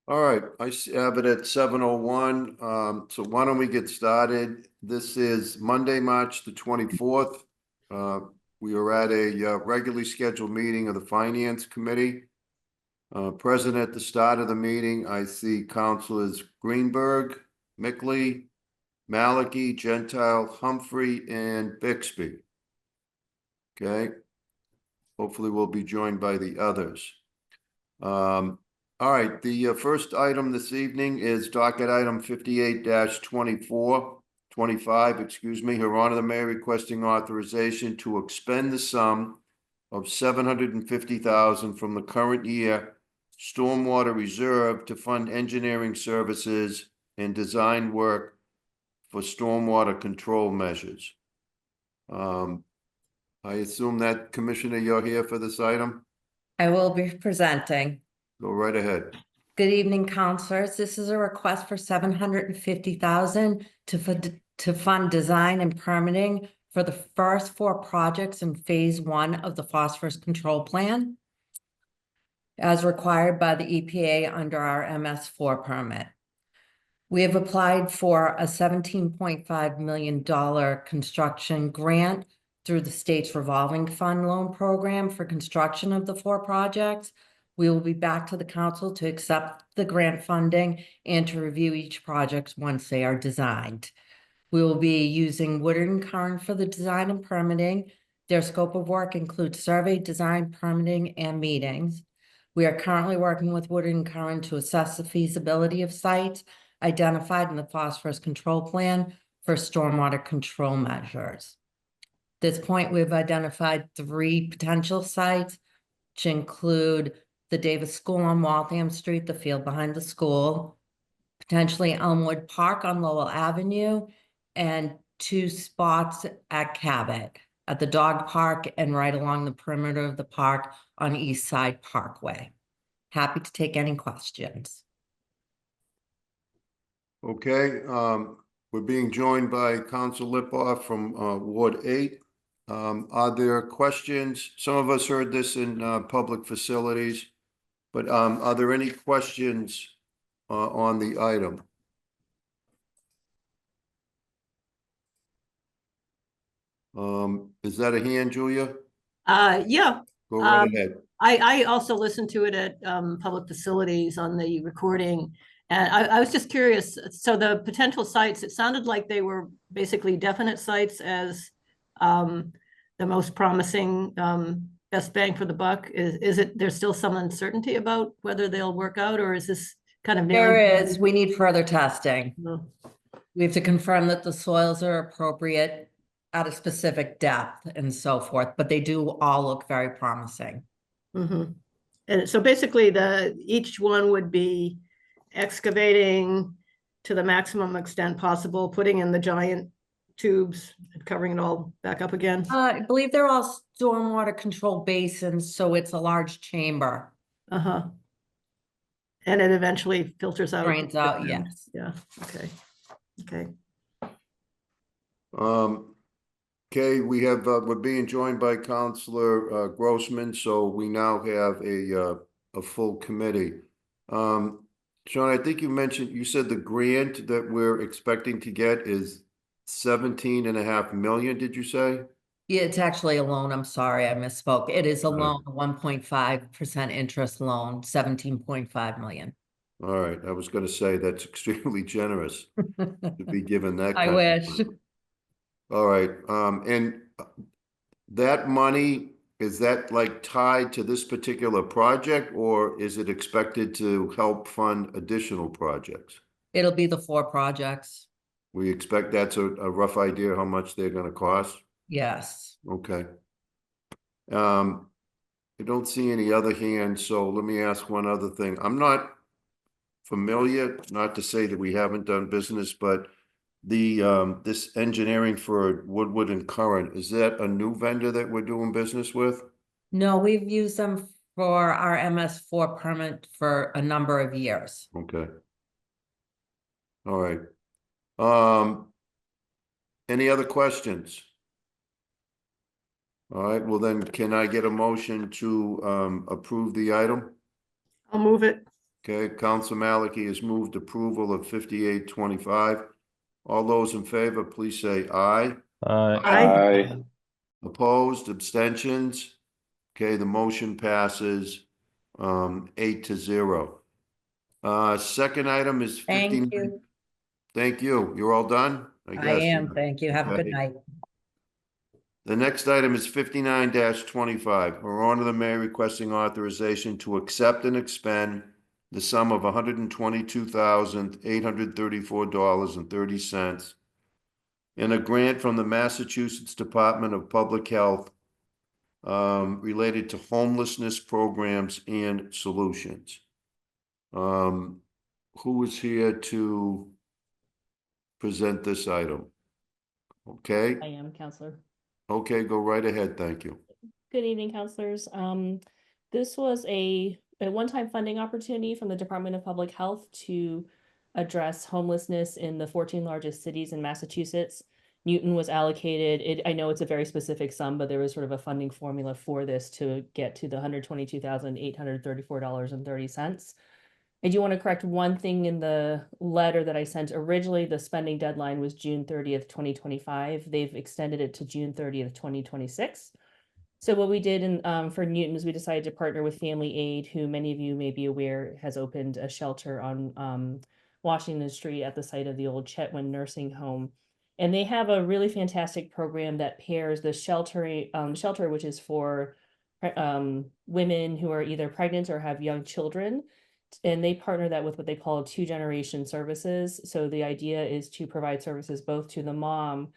All right, have it at 7:01. So why don't we get started? This is Monday, March the 24th. We are at a regularly scheduled meeting of the Finance Committee. Present at the start of the meeting, I see Councilors Greenberg, Mickley, Malachi, Gentile, Humphrey, and Bixby. Okay. Hopefully we'll be joined by the others. All right, the first item this evening is docket item 58-25, excuse me. Her Honor the Mayor requesting authorization to expend the sum of $750,000 from the current year stormwater reserve to fund engineering services and design work for stormwater control measures. I assume that, Commissioner, you're here for this item? I will be presenting. Go right ahead. Good evening, councilors. This is a request for $750,000 to fund design and permitting for the first 4 projects in phase 1 of the phosphorus control plan, as required by the EPA under our MS4 permit. We have applied for a $17.5 million construction grant through the state's revolving fund loan program for construction of the 4 projects. We will be back to the council to accept the grant funding and to review each project once they are designed. We will be using Woodard & Curran for the design and permitting. Their scope of work includes survey, design, permitting, and meetings. We are currently working with Woodard & Curran to assess the feasibility of sites identified in the phosphorus control plan for stormwater control measures. At this point, we've identified 3 potential sites, which include the Davis School on Waltham Street, the field behind the school, potentially Elmwood Park on Lowell Avenue, and 2 spots at Cabot, at the dog park and right along the perimeter of the park on East Side Parkway. Happy to take any questions. Okay, we're being joined by Council Lipoff from Ward 8. Are there questions? Some of us heard this in public facilities, but are there any questions on the item? Is that a hand, Julia? Yeah. Go right ahead. I also listened to it at public facilities on the recording. And I was just curious, so the potential sites, it sounded like they were basically definite sites as the most promising, best bang for the buck. Is it, there's still some uncertainty about whether they'll work out, or is this kind of? There is, we need further testing. No. We have to confirm that the soils are appropriate at a specific depth and so forth, but they do all look very promising. Mm-hmm. And so basically each one would be excavating to the maximum extent possible, putting in the giant tubes and covering it all back up again. I believe they're all stormwater control basins, so it's a large chamber. Uh-huh. And it eventually filters out. Drains out, yes. Yeah, okay. Okay. Okay, we have, we're being joined by Councilor Grossman, so we now have a full committee. Sean, I think you said the grant that we're expecting to get is 17.5 million, did you say? Yeah, it's actually a loan. I'm sorry, I misspoke. It is a loan, 1.5% interest loan, 17.5 million. All right, I was gonna say that's extremely generous to be given that. I wish. All right, and that money, is that like tied to this particular project, or is it expected to help fund additional projects? It'll be the 4 projects. We expect that's a rough idea how much they're gonna cost? Yes. Okay. I don't see any other hands, so let me ask one other thing. I'm not familiar, not to say that we haven't done business, but this engineering for Woodard & Curran, is that a new vendor that we're doing business with? No, we've used them for our MS4 permit for a number of years. Okay. All right. Any other questions? All right, well then, can I get a motion to approve the item? I'll move it. Okay, Council Maliki has moved approval of 5825. All those in favor, please say aye. Aye. Opposed, abstentions? Okay, the motion passes 8-0. Second item is 59. Thank you. Thank you. You're all done? I guess. am, thank you. Have a good Okay. night. The next item is 59-25. Her Honor the Mayor requesting authorization to accept and expend the sum of $122,834.30 in a grant from the Massachusetts Department of Public Health related to homelessness programs and solutions. Who is here to present this item? Okay, I am, Counselor. okay, go right ahead. Thank you. Good evening, counselors. This was a one-time funding opportunity from the Department of Public Health to address homelessness in the 14 largest cities in Massachusetts. Newton was allocated. I know it's a very specific sum, but there was sort of a funding formula for this to get to the $122,834.30. I do want to correct one thing in the letter that I sent. Originally, the spending deadline was June 30th, 2025. They've extended it to June 30th, 2026. So what we did for Newton is we decided to partner with Family Aid, who many of you may be aware has opened a shelter on Washington Street at the site of the old Chetwynd Nursing Home. And they have a really fantastic program that pairs the shelter, which is for women who are either pregnant or have young children. And they partner that with what they call two-generation services. So the idea is to provide services both to the mom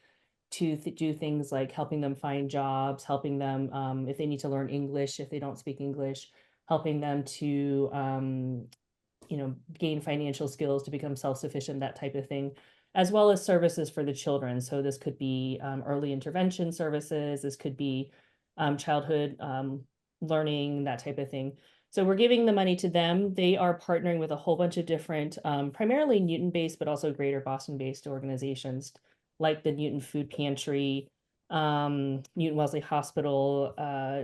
to do things like helping them find jobs, helping them if they need to learn English, if they don't speak English, helping them to gain financial skills to become self-sufficient, that type of thing, as well as services for the children. So this could be early intervention services, this could be childhood learning, that type of thing. So we're giving the money to them. They are partnering with a whole bunch of different, primarily Newton-based, but also greater Boston-based organizations like the Newton Food Pantry, Newton Wellesley Hospital,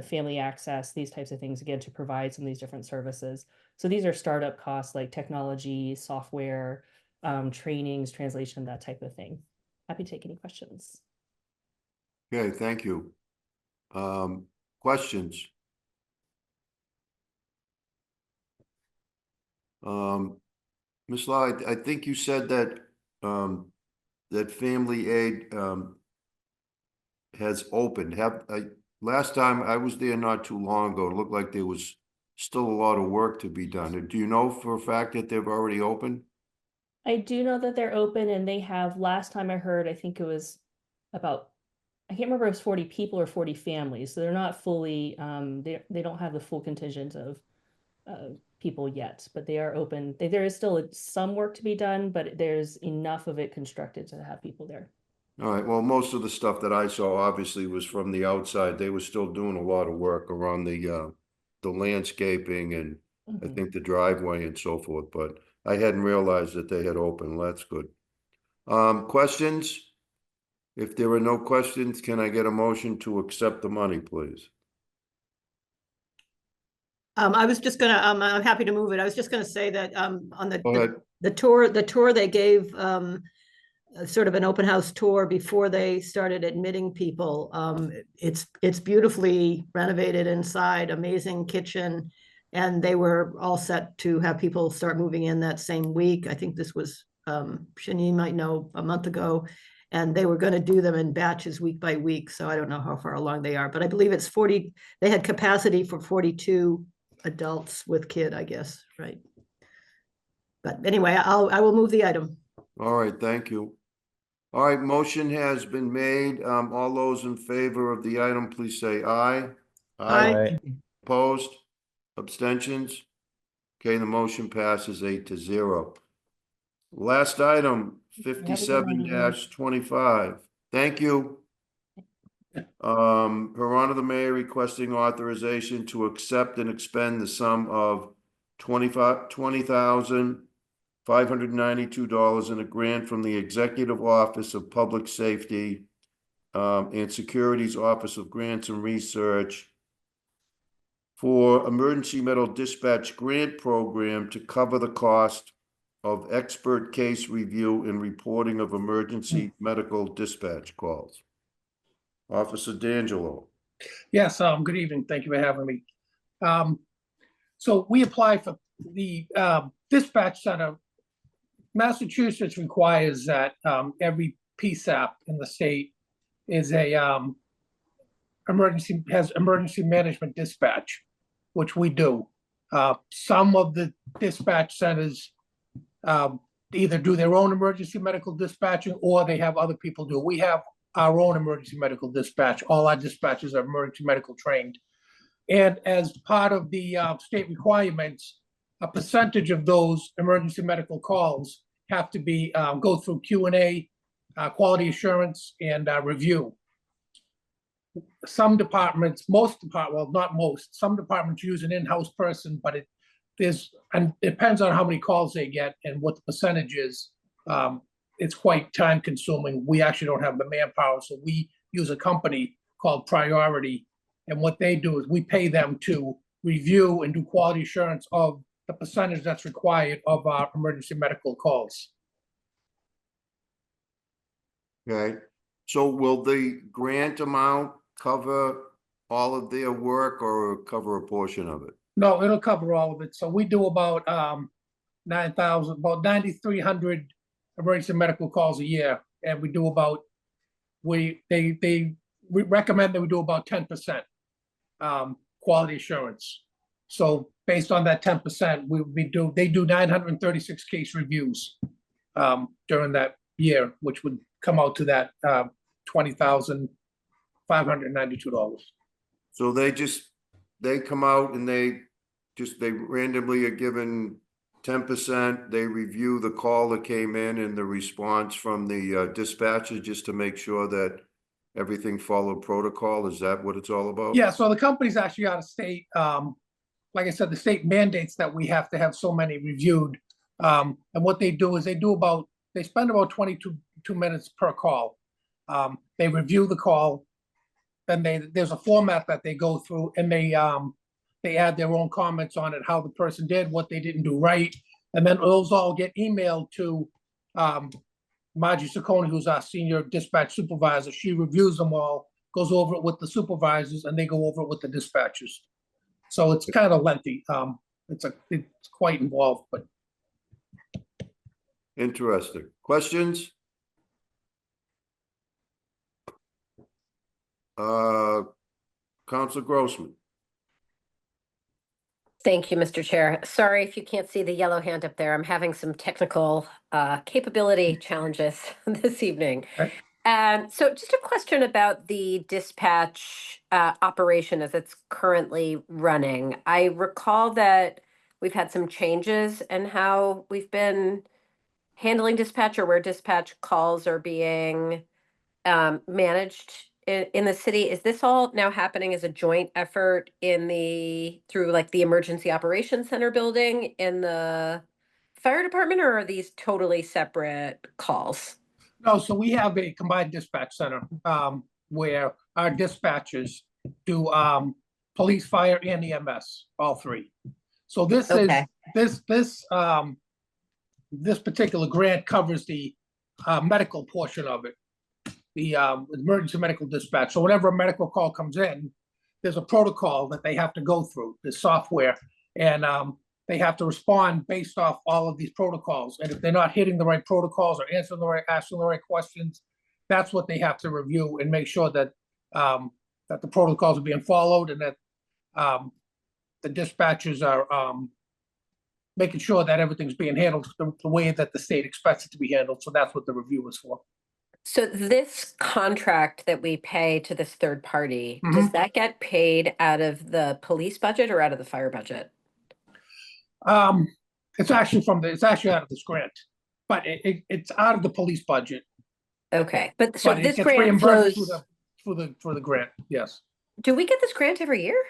Family Access, these types of things, again, to provide some of these different services. So these are startup costs like technology, software, trainings, translation, that type of thing. Happy to take any questions. Okay, thank you. Questions? Ms. Law, I think you said that that Family Aid has opened. Last time I was there not too long ago, it looked like there was still a lot of work to be done. Do you know for a fact that they've already opened? I do know that they're open, and they have, last time I heard, I think it was about, I can't remember if it was 40 people or 40 families. So they're not fully, they don't have the full contingent of people yet, but they are open. There is still some work to be done, but there's enough of it constructed to have people there. All right, well, most of the stuff that I saw obviously was from the outside. They were still doing a lot of work around the landscaping and I Mhm. think the driveway and so forth, but I hadn't realized that they had opened. That's good. Questions? If there are no questions, can I get a motion to accept the money, please? I was just gonna, I'm happy to move it. I was just gonna say that, on Go ahead. the tour they gave, sort of an open house tour before they started admitting people. It's beautifully renovated inside, amazing kitchen. And they were all set to have people start moving in that same week. I think this was, Shani might know, a month ago. And they were gonna do them in batches week by week. So I don't know how far along they are, but I believe it's 40, they had capacity for 42 adults with kid, I guess, right? But anyway, I will move the item. All right, thank you. All right, motion has been made. All those in favor of the item, please say aye. Aye. Opposed? Abstentions? Okay, the motion passes 8-0. Last item, 57-25. Thank you. Her Honor the Mayor requesting authorization to accept and expend the sum of $20,592 in a grant from the Executive Office of Public Safety and Security's Office of Grants and Research for Emergency Medical Dispatch Grant Program to cover the cost of expert case review and reporting of emergency medical dispatch calls. Officer D'Angelo. Yes, good evening. Thank you for having me. So we applied for the dispatch center. Massachusetts requires that every PSAP in the state is a emergency management dispatch, which we do. Some of the dispatch centers either do their own emergency medical dispatching or they have other people do. We have our own emergency medical dispatch. All our dispatchers are emergency medical trained. And as part of the state requirements, a percentage of those emergency medical calls have to be go through Q&A, quality assurance, and review. Some departments, well, not most, some departments use an in-house person, but it depends on how many calls they get and what the percentage is. It's quite time consuming. We actually don't have the manpower, so we use a company called Priority. And what they do is we pay them to review and do quality assurance of the percentage that's required of our emergency medical calls. Okay, so will the grant amount cover all of their work or cover a portion of it? No, it'll cover all of it. So we do about 9,300 emergency medical calls a year, and we do about we recommend that we do about 10% quality assurance. So based on that 10%, they do 936 case reviews during that year, which would come out to that $20,592. So they come out and they randomly are given 10%. They review the call that came in and the response from the dispatcher just to make sure that everything followed protocol. Is that what it's all about? Yeah, so the company's actually out of state. Like I said, the state mandates that we have to have so many reviewed. And what they do is they spend about 22 minutes per call. They review the call, then there's a format that they go through, and they add their own comments on it, how the person did, what they didn't do right. And then those all get emailed to Margie Ciccone, who's our senior dispatch supervisor. She reviews them all, goes over it with the supervisors, and they go over it with the dispatchers. So it's kind of lengthy. It's quite involved, but. Interesting. Questions? Council Grossman. Thank you, Mr. Chair. Sorry if you can't see the yellow hand up there. I'm having some technical capability challenges this evening. Okay. So just a question about the dispatch operation as it's currently running. I recall that we've had some changes in how we've been handling dispatch, or where dispatch calls are being managed in the city. Is this all now happening as a joint effort through like the Emergency Operations Center building in the fire department, or are these totally separate calls? No, so we have a combined dispatch center where our dispatchers do police, fire, and EMS, all three. So this Okay. this particular grant covers the medical portion of it, the emergency medical dispatch. So whenever a medical call comes in, there's a protocol that they have to go through, the software, and they have to respond based off all of these protocols. And if they're not hitting the right protocols or asking the right questions, that's what they have to review and make sure that that the protocols are being followed, and that the dispatchers are making sure that everything's being handled the way that the state expects it to be handled. So that's what the review is for. So this contract that we pay to this third party, does that get paid out of the police budget or out of the fire budget? It's actually out of this grant, but it's out of the police budget. Okay, but so But it this gets grant reimbursed flows. for the grant. Yes. Do we get this grant every year?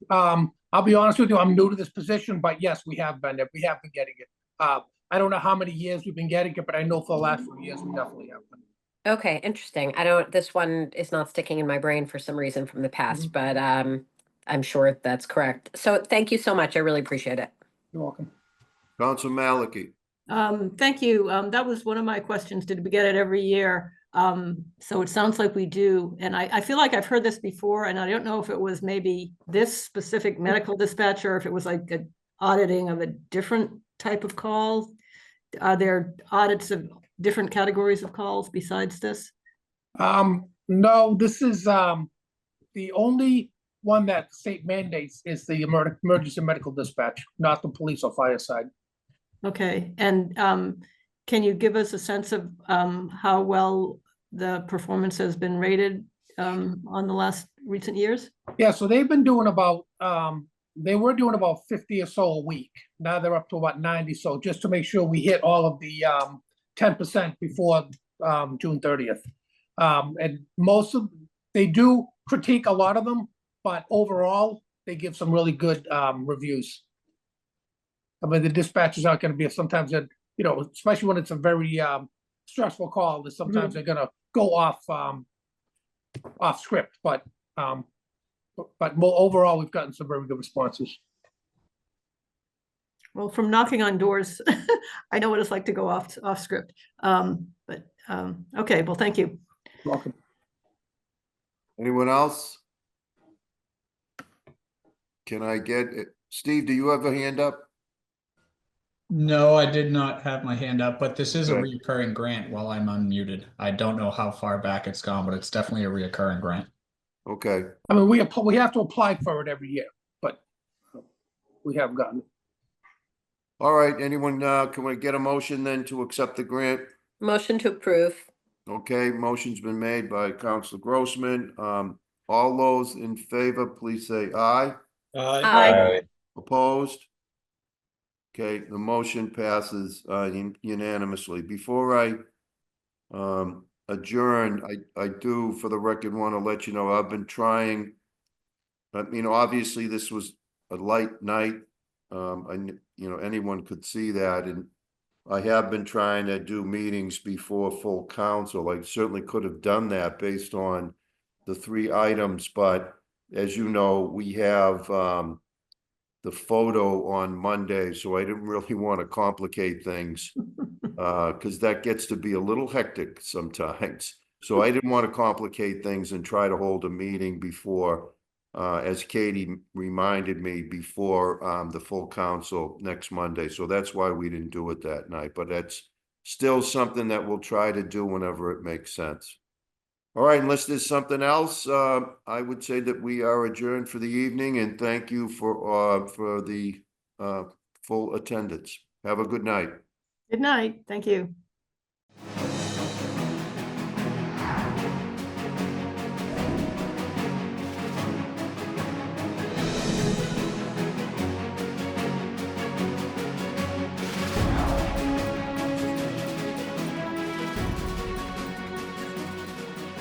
I'll be honest with you, I'm new to this position, but yes, we have been getting it. I don't know how many years we've been getting it, but I know for the last few years we definitely have been. Okay, interesting. This one is not sticking in my brain for some reason from the past, but I'm sure that's correct. So thank you so much. I really appreciate it. You're welcome. Council Malachi. Thank you. That was one of my questions. Did we get it every year? So it sounds like we do. And I feel like I've heard this before, and I don't know if it was maybe this specific medical dispatch or if it was like a auditing of a different type of call. Are there audits of different categories of calls besides this? No, this is, the only one that state mandates is the emergency medical dispatch, not the police or fire side. Okay, and can you give us a sense of how well the performance has been rated on the last recent years? Yeah, so they've been doing about, they were doing about 50 or so a week. Now they're up to about 90, so just to make sure we hit all of the 10% before June 30th. And most of, they do critique a lot of them, but overall, they give some really good reviews. I mean, the dispatchers aren't gonna be, sometimes, you know, especially when it's a very stressful call, that sometimes they're gonna go off script, but more overall, we've gotten some very good responses. Well, from knocking on doors, I know what it's like to go off script. Okay, well, thank you. Welcome. Anyone else? Can I get it? Steve, do you have a hand up? No, I did not have my hand up, but this is a Okay. reoccurring grant while I'm unmuted. I don't know how far back it's gone, but it's definitely a reoccurring grant. Okay, I mean, we have to apply for it every year, but we have gotten it. all right, anyone, can we get a motion then to accept the grant? Motion to approve. Okay, motion's been made by Council Grossman. All those in favor, please say aye. Aye. Opposed? Okay, the motion passes unanimously. Before I adjourn, I do, for the record, want to let you know, I've been trying. Obviously, this was a light night. Anyone could see that, and I have been trying to do meetings before full council. I certainly could have done that based on the 3 items, but as you know, we have the photo on Monday, so I didn't really want to complicate things because that gets to be a little hectic sometimes. So I didn't want to complicate things and try to hold a meeting before, as Katie reminded me, before the full council next Monday. So that's why we didn't do it that night, but that's still something that we'll try to do whenever it makes sense. All right, unless there's something else, I would say that we are adjourned for the evening, and thank you for the full attendance. Have a good night. Good night. Thank you.